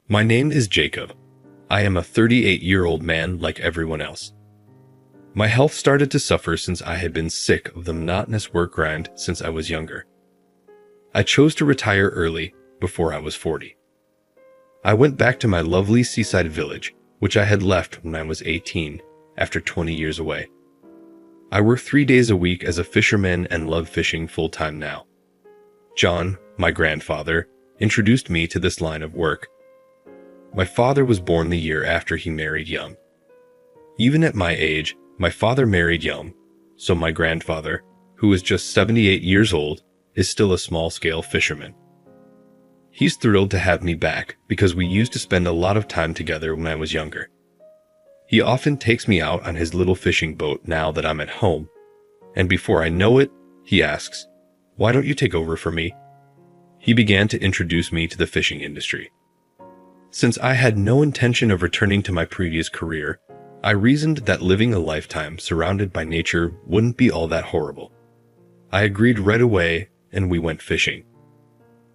My name is Jacob. I am a 38-year-old man like everyone else. My health started to suffer since I had been sick of the monotonous work grind since I was younger. I chose to retire early, before I was 40. I went back to my lovely seaside village, which I had left when I was 18, after 20 years away. I work 3 days a week as a fisherman and love fishing full-time now. John, my grandfather, introduced me to this line of work. My father was born the year after he married young. Even at my age, my father married young, so my grandfather, who is just 78 years old, is still a small-scale fisherman. He's thrilled to have me back because we used to spend a lot of time together when I was younger. He often takes me out on his little fishing boat now that I'm at home, and before I know it, he asks, "Why don't you take over for me?" He began to introduce me to the fishing industry. Since I had no intention of returning to my previous career, I reasoned that living a lifetime surrounded by nature wouldn't be all that horrible. I agreed right away, and we went fishing.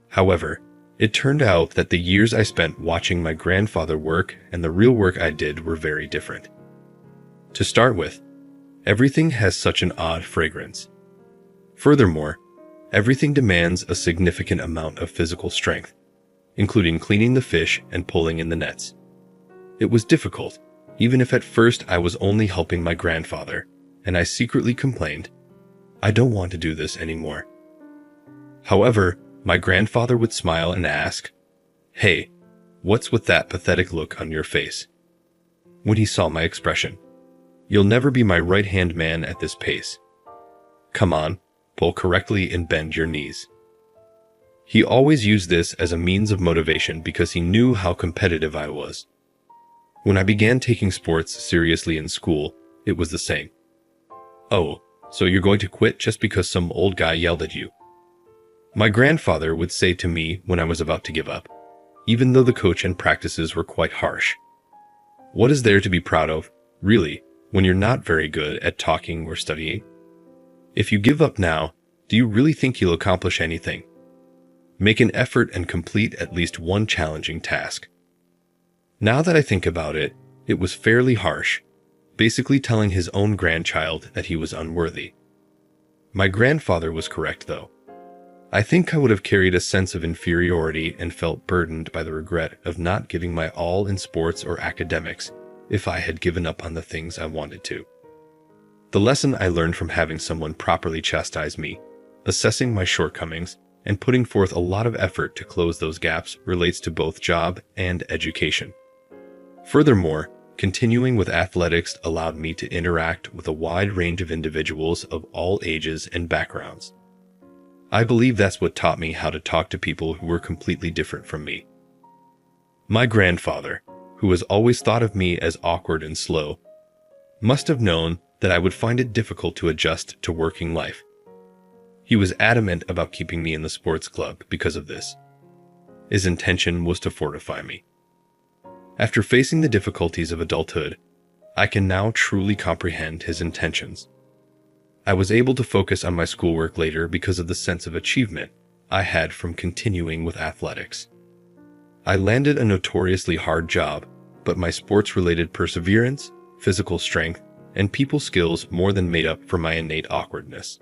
However, it turned out that the years I spent watching my grandfather work and the real work I did were very different. To start with, everything has such an odd fragrance. Furthermore, everything demands a significant amount of physical strength, including cleaning the fish and pulling in the nets. It was difficult, even if at first I was only helping my grandfather, and I secretly complained, "I don't want to do this anymore." However, my grandfather would smile and ask, "Hey, what's with that pathetic look on your face?" When he saw my expression, "You'll never be my right-hand man at this pace. Come on, pull correctly and bend your knees." He always used this as a means of motivation because he knew how competitive I was. When I began taking sports seriously in school, it was the same. "Oh, so you're going to quit just because some old guy yelled at you?" My grandfather would say to me when I was about to give up, even though the coach and practices were quite harsh. "What is there to be proud of, really, when you're not very good at talking or studying? If you give up now, do you really think you'll accomplish anything? Make an effort and complete at least one challenging task." Now that I think about it, it was fairly harsh, basically telling his own grandchild that he was unworthy. My grandfather was correct, though. I think I would have carried a sense of inferiority and felt burdened by the regret of not giving my all in sports or academics if I had given up on the things I wanted to. The lesson I learned from having someone properly chastise me, assessing my shortcomings, and putting forth a lot of effort to close those gaps relates to both job and education. Furthermore, continuing with athletics allowed me to interact with a wide range of individuals of all ages and backgrounds. I believe that's what taught me how to talk to people who were completely different from me. My grandfather, who has always thought of me as awkward and slow, must have known that I would find it difficult to adjust to working life. He was adamant about keeping me in the sports club because of this. His intention was to fortify me. After facing the difficulties of adulthood, I can now truly comprehend his intentions. I was able to focus on my schoolwork later because of the sense of achievement I had from continuing with athletics. I landed a notoriously hard job, but my sports-related perseverance, physical strength, and people skills more than made up for my innate awkwardness.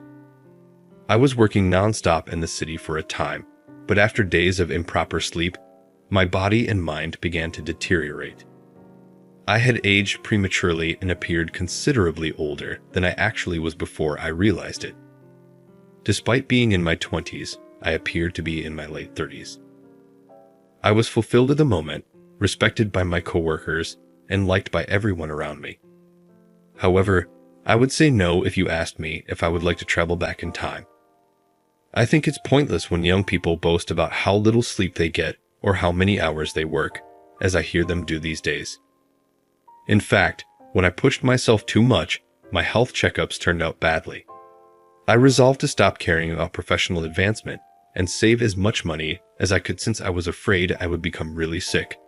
I was working nonstop in the city for a time, but after days of improper sleep, my body and mind began to deteriorate. I had aged prematurely and appeared considerably older than I actually was before I realized it. Despite being in my 20s, I appeared to be in my late 30s. I was fulfilled at the moment, respected by my coworkers, and liked by everyone around me. However, I would say no if you asked me if I would like to travel back in time. I think it's pointless when young people boast about how little sleep they get or how many hours they work, as I hear them do these days. In fact, when I pushed myself too much, my health checkups turned out badly. I resolved to stop caring about professional advancement and save as much money as I could since I was afraid I would become really sick.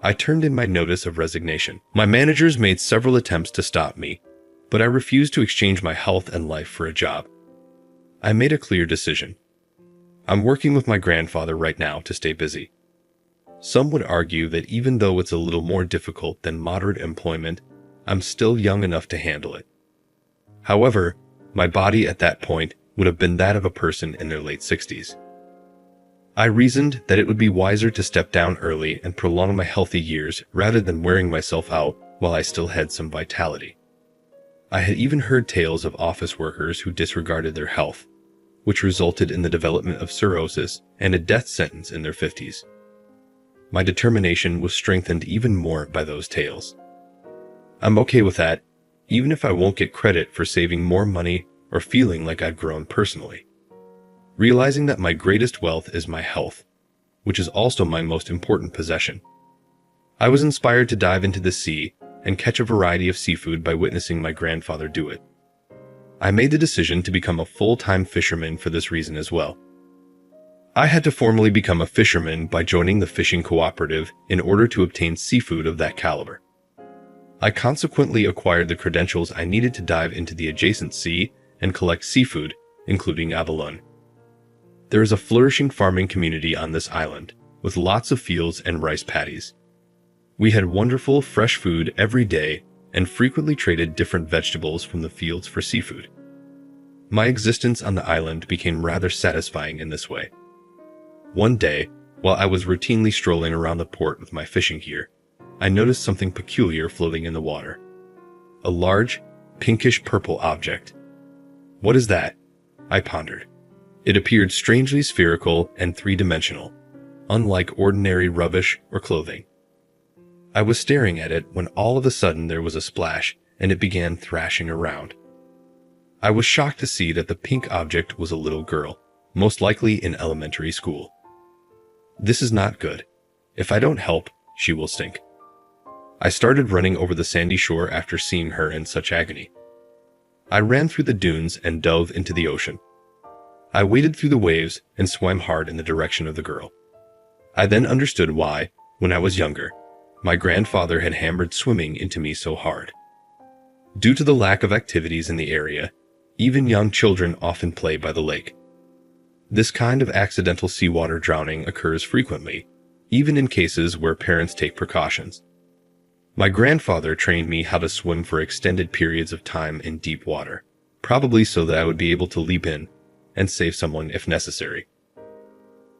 I turned in my notice of resignation. My managers made several attempts to stop me, but I refused to exchange my health and life for a job. I made a clear decision. I'm working with my grandfather right now to stay busy. Some would argue that even though it's a little more difficult than moderate employment, I'm still young enough to handle it. However, my body at that point would have been that of a person in their late 60s. I reasoned that it would be wiser to step down early and prolong my healthy years rather than wearing myself out while I still had some vitality. I had even heard tales of office workers who disregarded their health, which resulted in the development of cirrhosis and a death sentence in their 50s. My determination was strengthened even more by those tales. I'm okay with that, even if I won't get credit for saving more money or feeling like I've grown personally. Realizing that my greatest wealth is my health, which is also my most important possession, I was inspired to dive into the sea and catch a variety of seafood by witnessing my grandfather do it. I made the decision to become a full-time fisherman for this reason as well. I had to formally become a fisherman by joining the fishing cooperative in order to obtain seafood of that caliber. I consequently acquired the credentials I needed to dive into the adjacent sea and collect seafood, including abalone. There is a flourishing farming community on this island, with lots of fields and rice paddies. We had wonderful fresh food every day and frequently traded different vegetables from the fields for seafood. My existence on the island became rather satisfying in this way. One day, while I was routinely strolling around the port with my fishing gear, I noticed something peculiar floating in the water. A large, pinkish-purple object. "What is that?" I pondered. It appeared strangely spherical and three-dimensional, unlike ordinary rubbish or clothing. I was staring at it when all of a sudden there was a splash and it began thrashing around. I was shocked to see that the pink object was a little girl, most likely in elementary school. This is not good. If I don't help, she will sink. I started running over the sandy shore after seeing her in such agony. I ran through the dunes and dove into the ocean. I waded through the waves and swam hard in the direction of the girl. I then understood why, when I was younger, my grandfather had hammered swimming into me so hard. Due to the lack of activities in the area, even young children often play by the lake. This kind of accidental seawater drowning occurs frequently, even in cases where parents take precautions. My grandfather trained me how to swim for extended periods of time in deep water, probably so that I would be able to leap in and save someone if necessary.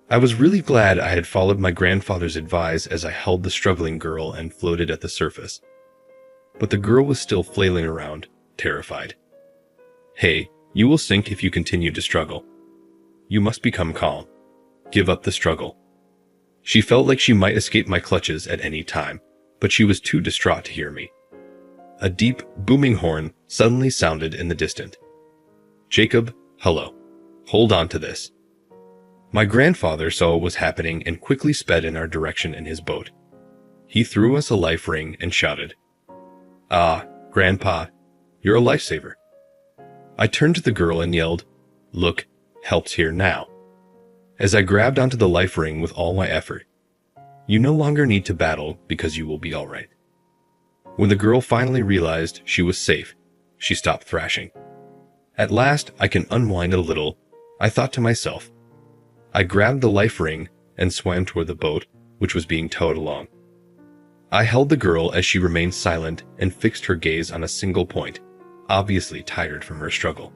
I was really glad I had followed my grandfather's advice as I held the struggling girl and floated at the surface. But the girl was still flailing around, terrified. "Hey, you will sink if you continue to struggle. You must become calm. Give up the struggle." She felt like she might escape my clutches at any time, but she was too distraught to hear me. A deep, booming horn suddenly sounded in the distance. "Jacob, hello. Hold on to this." My grandfather saw what was happening and quickly sped in our direction in his boat. He threw us a life ring and shouted, "Ah, Grandpa, you're a lifesaver." I turned to the girl and yelled, "Look, help's here now." As I grabbed onto the life ring with all my effort, "You no longer need to battle because you will be all right." When the girl finally realized she was safe, she stopped thrashing. At last, I can unwind a little, I thought to myself. I grabbed the life ring and swam toward the boat, which was being towed along. I held the girl as she remained silent and fixed her gaze on a single point, obviously tired from her struggle.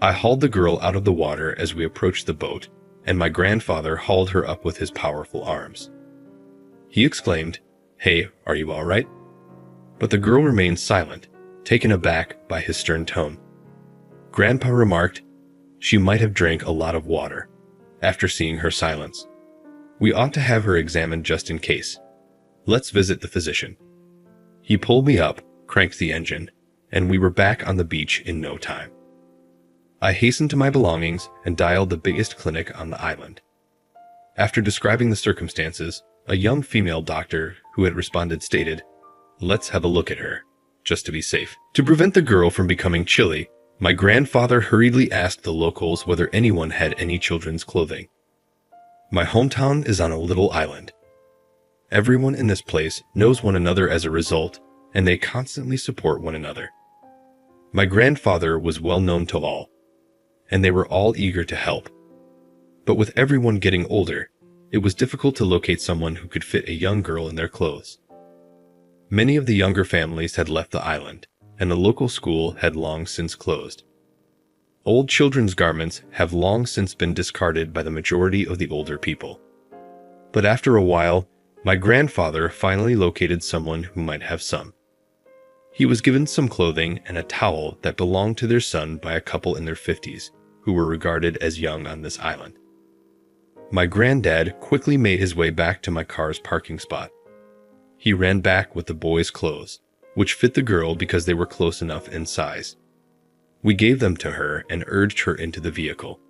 I hauled the girl out of the water as we approached the boat, and my grandfather hauled her up with his powerful arms. He exclaimed, "Hey, are you all right?" But the girl remained silent, taken aback by his stern tone. Grandpa remarked, "She might have drank a lot of water," after seeing her silence. "We ought to have her examined just in case. Let's visit the physician." He pulled me up, cranked the engine, and we were back on the beach in no time. I hastened to my belongings and dialed the biggest clinic on the island. After describing the circumstances, a young female doctor who had responded stated, "Let's have a look at her, just to be safe." To prevent the girl from becoming chilly, my grandfather hurriedly asked the locals whether anyone had any children's clothing. My hometown is on a little island. Everyone in this place knows one another as a result, and they constantly support one another. My grandfather was well known to all, and they were all eager to help. But with everyone getting older, it was difficult to locate someone who could fit a young girl in their clothes. Many of the younger families had left the island, and the local school had long since closed. Old children's garments have long since been discarded by the majority of the older people. But after a while, my grandfather finally located someone who might have some. He was given some clothing and a towel that belonged to their son by a couple in their 50s, who were regarded as young on this island. My granddad quickly made his way back to my car's parking spot. He ran back with the boy's clothes, which fit the girl because they were close enough in size. We gave them to her and urged her into the vehicle.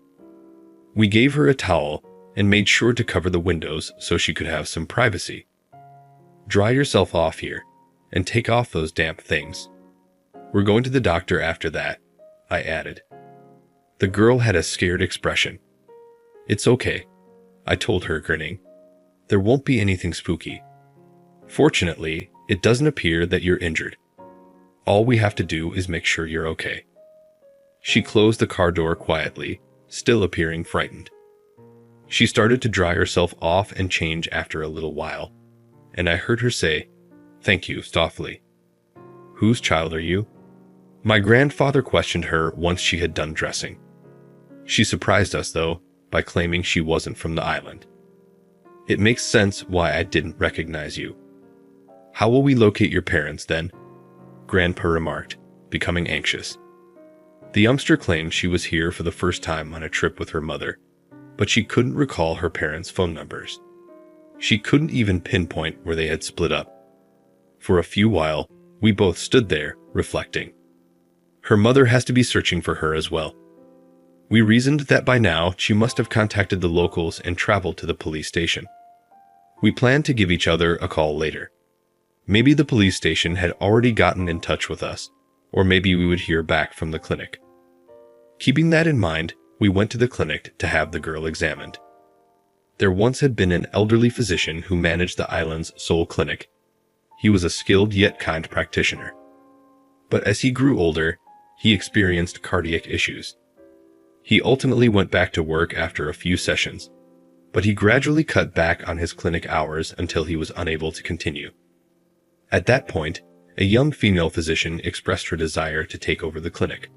We gave her a towel and made sure to cover the windows so she could have some privacy. Dry yourself off here and take off those damp things. We're going to the doctor after that, I added. The girl had a scared expression. It's okay, I told her, grinning. There won't be anything spooky. Fortunately, it doesn't appear that you're injured. All we have to do is make sure you're okay. She closed the car door quietly, still appearing frightened. She started to dry herself off and change after a little while, and I heard her say, "Thank you," softly. "Whose child are you?" My grandfather questioned her once she had done dressing. She surprised us, though, by claiming she wasn't from the island. It makes sense why I didn't recognize you. How will we locate your parents, then? Grandpa remarked, becoming anxious. The youngster claimed she was here for the first time on a trip with her mother, but she couldn't recall her parents' phone numbers. She couldn't even pinpoint where they had split up. For a few while, we both stood there, reflecting. Her mother has to be searching for her as well. We reasoned that by now she must have contacted the locals and traveled to the police station. We planned to give each other a call later. Maybe the police station had already gotten in touch with us, or maybe we would hear back from the clinic. Keeping that in mind, we went to the clinic to have the girl examined. There once had been an elderly physician who managed the island's sole clinic. He was a skilled yet kind practitioner. But as he grew older, he experienced cardiac issues. He ultimately went back to work after a few sessions, but he gradually cut back on his clinic hours until he was unable to continue. At that point, a young female physician expressed her desire to take over the clinic.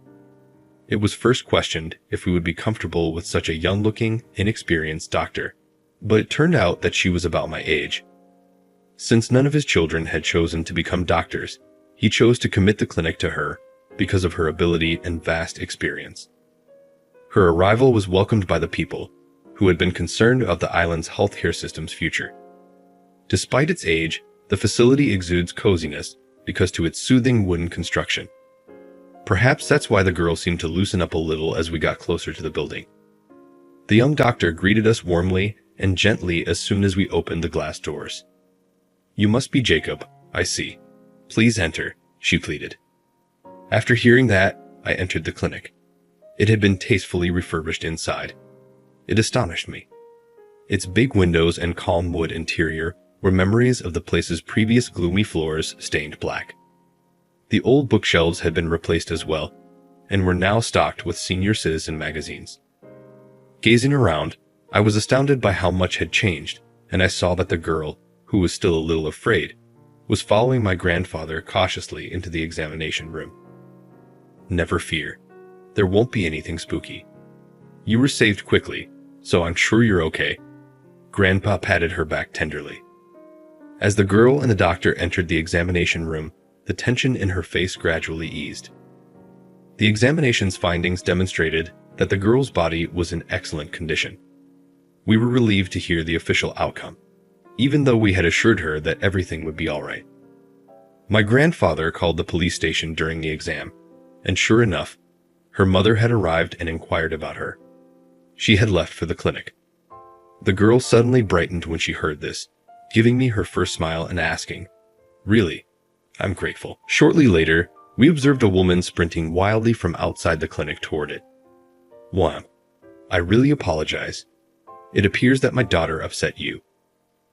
It was first questioned if we would be comfortable with such a young-looking, inexperienced doctor, but it turned out that she was about my age. Since none of his children had chosen to become doctors, he chose to commit the clinic to her because of her ability and vast experience. Her arrival was welcomed by the people, who had been concerned about the island's healthcare system's future. Despite its age, the facility exudes coziness because to its soothing wooden construction. Perhaps that's why the girl seemed to loosen up a little as we got closer to the building. The young doctor greeted us warmly and gently as soon as we opened the glass doors. "You must be Jacob, I see. Please enter," she pleaded. After hearing that, I entered the clinic. It had been tastefully refurbished inside. It astonished me. Its big windows and calm wood interior were memories of the place's previous gloomy floors stained black. The old bookshelves had been replaced as well, and were now stocked with senior citizen magazines. Gazing around, I was astounded by how much had changed, and I saw that the girl, who was still a little afraid, was following my grandfather cautiously into the examination room. "Never fear. There won't be anything spooky. You were saved quickly, so I'm sure you're okay." Grandpa patted her back tenderly. As the girl and the doctor entered the examination room, the tension in her face gradually eased. The examination's findings demonstrated that the girl's body was in excellent condition. We were relieved to hear the official outcome, even though we had assured her that everything would be all right. My grandfather called the police station during the exam, and sure enough, her mother had arrived and inquired about her. She had left for the clinic. The girl suddenly brightened when she heard this, giving me her first smile and asking, "Really? I'm grateful." Shortly later, we observed a woman sprinting wildly from outside the clinic toward it. "Wham. I really apologize. It appears that my daughter upset you."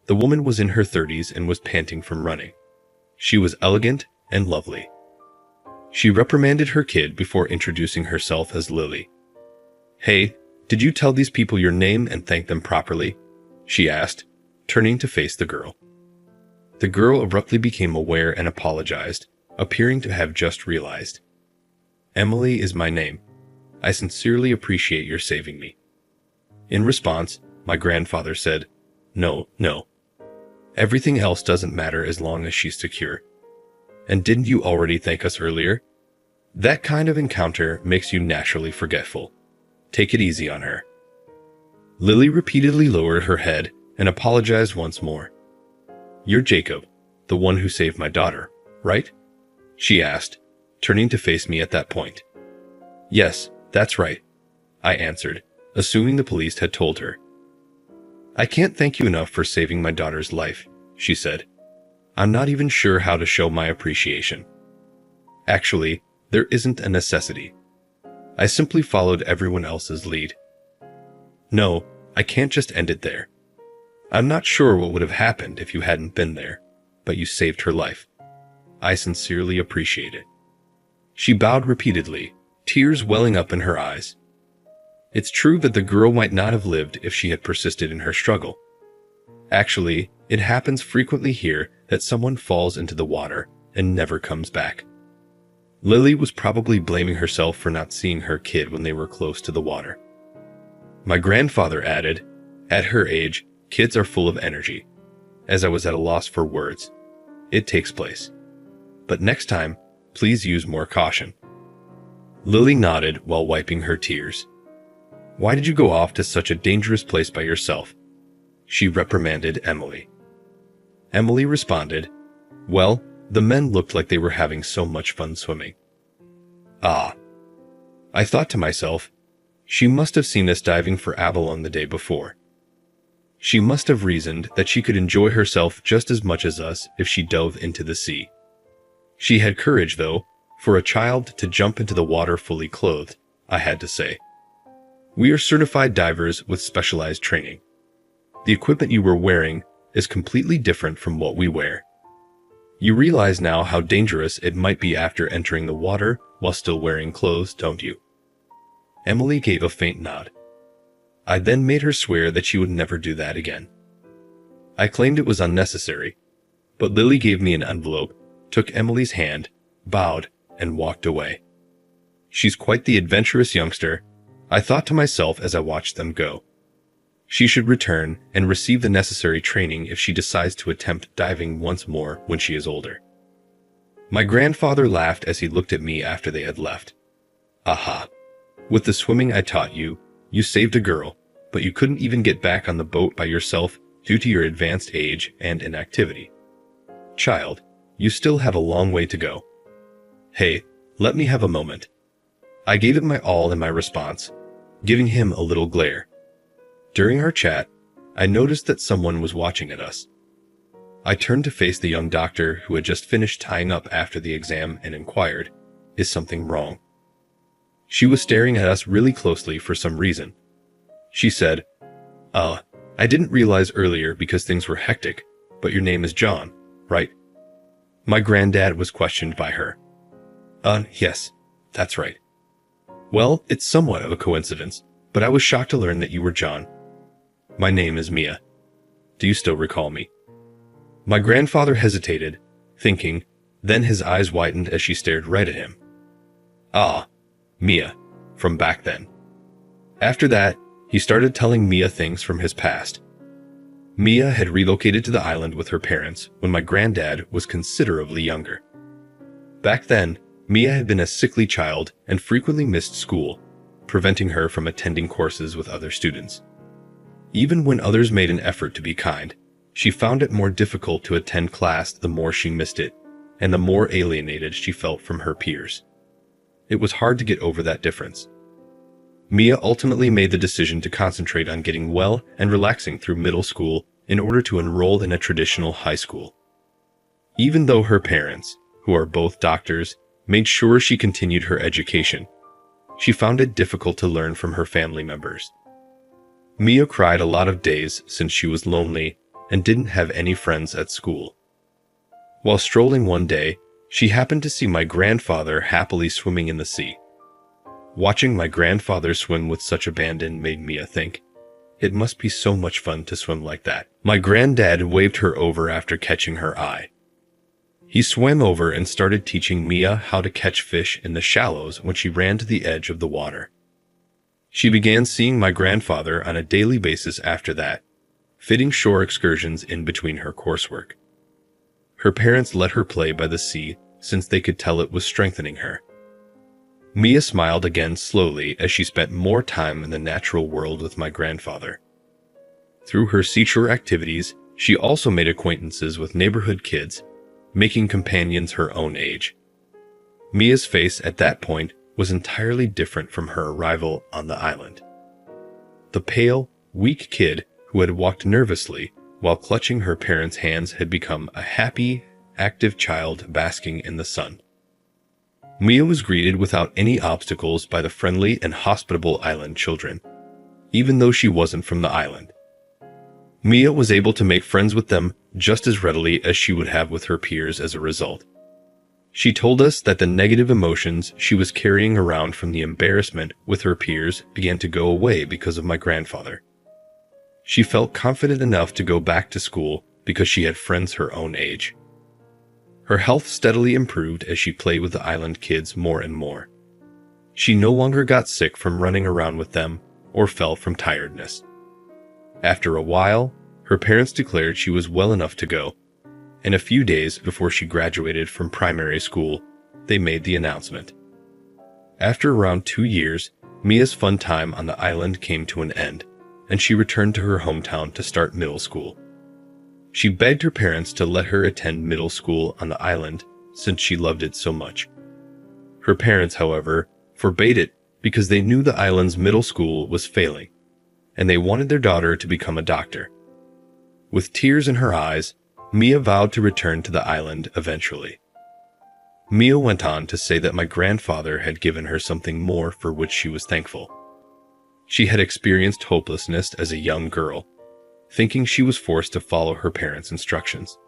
The woman was in her 30s and was panting from running. She was elegant and lovely. She reprimanded her kid before introducing herself as Lily. "Hey, did you tell these people your name and thank them properly?" she asked, turning to face the girl. The girl abruptly became aware and apologized, appearing to have just realized. Emily is my name. I sincerely appreciate your saving me. In response, my grandfather said, No. Everything else doesn't matter as long as she's secure. And didn't you already thank us earlier? That kind of encounter makes you naturally forgetful. Take it easy on her. Lily repeatedly lowered her head and apologized once more. You're Jacob, the one who saved my daughter, right? She asked, turning to face me at that point. Yes, that's right, I answered, assuming the police had told her. I can't thank you enough for saving my daughter's life, she said. I'm not even sure how to show my appreciation. Actually, there isn't a necessity. I simply followed everyone else's lead. No, I can't just end it there. I'm not sure what would have happened if you hadn't been there, but you saved her life. I sincerely appreciate it. She bowed repeatedly, tears welling up in her eyes. It's true that the girl might not have lived if she had persisted in her struggle. Actually, it happens frequently here that someone falls into the water and never comes back. Lily was probably blaming herself for not seeing her kid when they were close to the water. My grandfather added, at her age, kids are full of energy. As I was at a loss for words. It takes place. But next time, please use more caution. Lily nodded while wiping her tears. Why did you go off to such a dangerous place by yourself? She reprimanded Emily. Emily responded, well, the men looked like they were having so much fun swimming. Ah. I thought to myself, she must have seen us diving for abalone the day before. She must have reasoned that she could enjoy herself just as much as us if she dove into the sea. She had courage, though, for a child to jump into the water fully clothed, I had to say. We are certified divers with specialized training. The equipment you were wearing is completely different from what we wear. You realize now how dangerous it might be after entering the water while still wearing clothes, don't you? Emily gave a faint nod. I then made her swear that she would never do that again. I claimed it was unnecessary, but Lily gave me an envelope, took Emily's hand, bowed, and walked away. She's quite the adventurous youngster, I thought to myself as I watched them go. She should return and receive the necessary training if she decides to attempt diving once more when she is older. My grandfather laughed as he looked at me after they had left. Aha. With the swimming I taught you, you saved a girl, but you couldn't even get back on the boat by yourself due to your advanced age and inactivity. Child, you still have a long way to go. Hey, let me have a moment. I gave it my all in my response, giving him a little glare. During our chat, I noticed that someone was watching at us. I turned to face the young doctor who had just finished tying up after the exam and inquired, is something wrong? She was staring at us really closely for some reason. She said, I didn't realize earlier because things were hectic, but your name is John, right? My granddad was questioned by her. Yes, that's right. Well, it's somewhat of a coincidence, but I was shocked to learn that you were John. My name is Mia. Do you still recall me? My grandfather hesitated, thinking, then his eyes widened as she stared right at him. Ah, Mia, from back then. After that, he started telling Mia things from his past. Mia had relocated to the island with her parents when my granddad was considerably younger. Back then, Mia had been a sickly child and frequently missed school, preventing her from attending courses with other students. Even when others made an effort to be kind, she found it more difficult to attend class the more she missed it, and the more alienated she felt from her peers. It was hard to get over that difference. Mia ultimately made the decision to concentrate on getting well and relaxing through middle school in order to enroll in a traditional high school. Even though her parents, who are both doctors, made sure she continued her education, she found it difficult to learn from her family members. Mia cried a lot of days since she was lonely and didn't have any friends at school. While strolling one day, she happened to see my grandfather happily swimming in the sea. Watching my grandfather swim with such abandon made Mia think, It must be so much fun to swim like that. My granddad waved her over after catching her eye. He swam over and started teaching Mia how to catch fish in the shallows when she ran to the edge of the water. She began seeing my grandfather on a daily basis after that, fitting shore excursions in between her coursework. Her parents let her play by the sea since they could tell it was strengthening her. Mia smiled again slowly as she spent more time in the natural world with my grandfather. Through her seashore activities, she also made acquaintances with neighborhood kids, making companions her own age. Mia's face at that point was entirely different from her arrival on the island. The pale, weak kid who had walked nervously while clutching her parents' hands had become a happy, active child basking in the sun. Mia was greeted without any obstacles by the friendly and hospitable island children, even though she wasn't from the island. Mia was able to make friends with them just as readily as she would have with her peers as a result. She told us that the negative emotions she was carrying around from the embarrassment with her peers began to go away because of my grandfather. She felt confident enough to go back to school because she had friends her own age. Her health steadily improved as she played with the island kids more and more. She no longer got sick from running around with them or fell from tiredness. After a while, her parents declared she was well enough to go, and a few days before she graduated from primary school, they made the announcement. After around 2 years, Mia's fun time on the island came to an end, and she returned to her hometown to start middle school. She begged her parents to let her attend middle school on the island since she loved it so much. Her parents, however, forbade it because they knew the island's middle school was failing, and they wanted their daughter to become a doctor. With tears in her eyes, Mia vowed to return to the island eventually. Mia went on to say that my grandfather had given her something more for which she was thankful. She had experienced hopelessness as a young girl, thinking she was forced to follow her parents' instructions.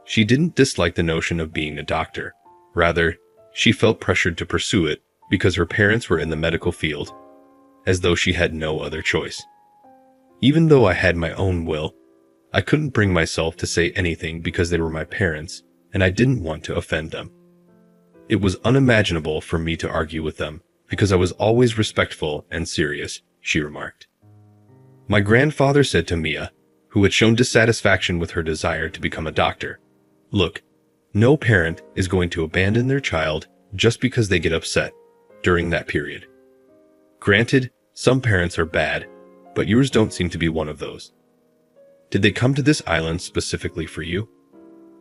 She didn't dislike the notion of being a doctor. Rather, she felt pressured to pursue it because her parents were in the medical field, as though she had no other choice. Even though I had my own will, I couldn't bring myself to say anything because they were my parents, and I didn't want to offend them. It was unimaginable for me to argue with them because I was always respectful and serious, she remarked. My grandfather said to Mia, who had shown dissatisfaction with her desire to become a doctor, "Look, no parent is going to abandon their child just because they get upset during that period. Granted, some parents are bad, but yours don't seem to be one of those. Did they come to this island specifically for you?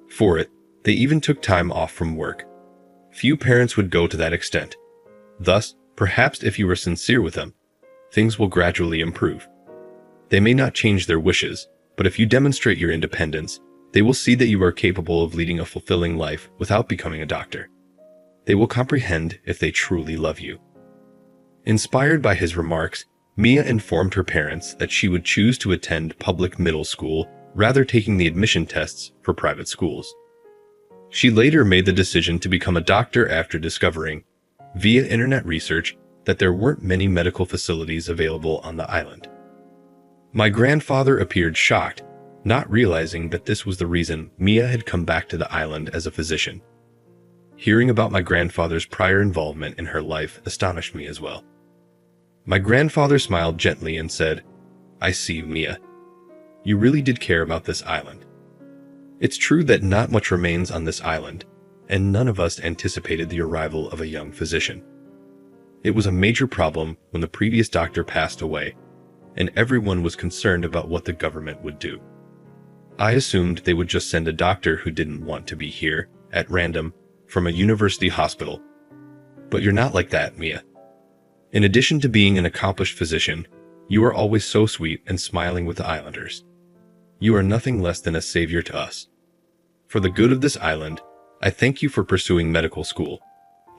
For it, they even took time off from work. Few parents would go to that extent. Thus, perhaps if you are sincere with them, things will gradually improve. They may not change their wishes, but if you demonstrate your independence, they will see that you are capable of leading a fulfilling life without becoming a doctor. They will comprehend if they truly love you." Inspired by his remarks, Mia informed her parents that she would choose to attend public middle school rather taking the admission tests for private schools. She later made the decision to become a doctor after discovering, via internet research, that there weren't many medical facilities available on the island. My grandfather appeared shocked, not realizing that this was the reason Mia had come back to the island as a physician. Hearing about my grandfather's prior involvement in her life astonished me as well. My grandfather smiled gently and said, "I see, Mia. You really did care about this island. It's true that not much remains on this island, and none of us anticipated the arrival of a young physician. It was a major problem when the previous doctor passed away, and everyone was concerned about what the government would do. I assumed they would just send a doctor who didn't want to be here, at random, from a university hospital. But you're not like that, Mia. In addition to being an accomplished physician, you are always so sweet and smiling with the islanders. You are nothing less than a savior to us. For the good of this island, I thank you for pursuing medical school,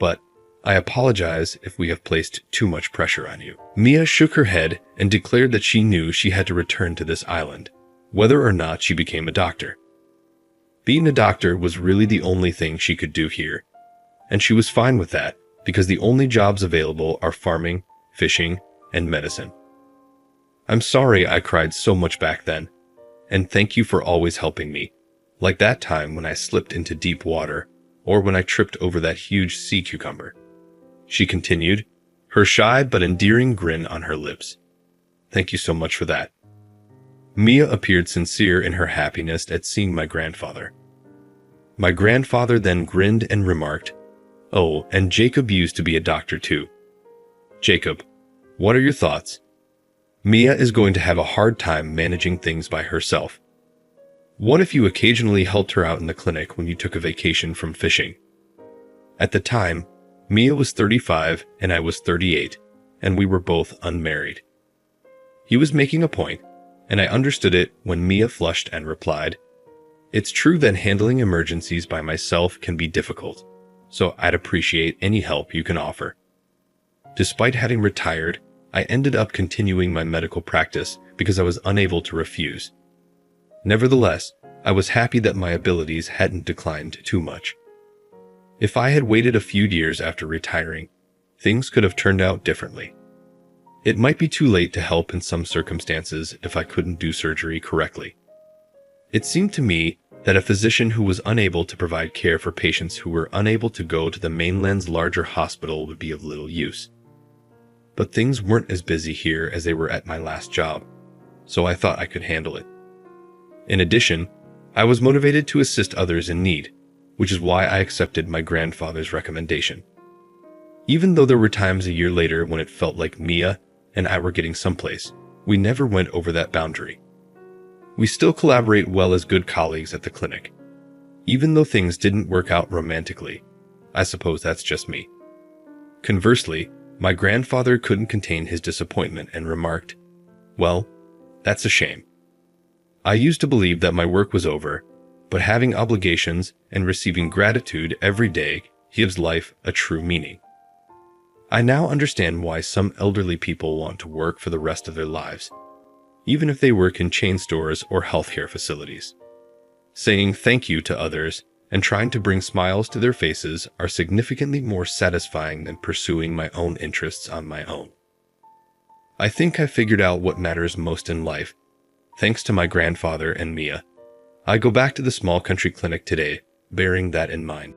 but I apologize if we have placed too much pressure on you." Mia shook her head and declared that she knew she had to return to this island, whether or not she became a doctor. Being a doctor was really the only thing she could do here, and she was fine with that because the only jobs available are farming, fishing, and medicine. I'm sorry I cried so much back then, and thank you for always helping me, like that time when I slipped into deep water, or when I tripped over that huge sea cucumber. She continued, her shy but endearing grin on her lips. Thank you so much for that. Mia appeared sincere in her happiness at seeing my grandfather. My grandfather then grinned and remarked, "Oh, and Jacob used to be a doctor too. Jacob, what are your thoughts? Mia is going to have a hard time managing things by herself. What if you occasionally helped her out in the clinic when you took a vacation from fishing?" At the time, Mia was 35 and I was 38, and we were both unmarried. He was making a point, and I understood it when Mia flushed and replied, "It's true that handling emergencies by myself can be difficult, so I'd appreciate any help you can offer." Despite having retired, I ended up continuing my medical practice because I was unable to refuse. Nevertheless, I was happy that my abilities hadn't declined too much. If I had waited a few years after retiring, things could have turned out differently. It might be too late to help in some circumstances if I couldn't do surgery correctly. It seemed to me that a physician who was unable to provide care for patients who were unable to go to the mainland's larger hospital would be of little use. But things weren't as busy here as they were at my last job, so I thought I could handle it. In addition, I was motivated to assist others in need, which is why I accepted my grandfather's recommendation. Even though there were times a year later when it felt like Mia and I were getting someplace, we never went over that boundary. We still collaborate well as good colleagues at the clinic. Even though things didn't work out romantically, I suppose that's just me. Conversely, my grandfather couldn't contain his disappointment and remarked, "Well, that's a shame. I used to believe that my work was over, but having obligations and receiving gratitude every day gives life a true meaning. I now understand why some elderly people want to work for the rest of their lives, even if they work in chain stores or healthcare facilities. Saying thank you to others and trying to bring smiles to their faces are significantly more satisfying than pursuing my own interests on my own. I think I figured out what matters most in life, thanks to my grandfather and Mia. I go back to the small country clinic today, bearing that in mind."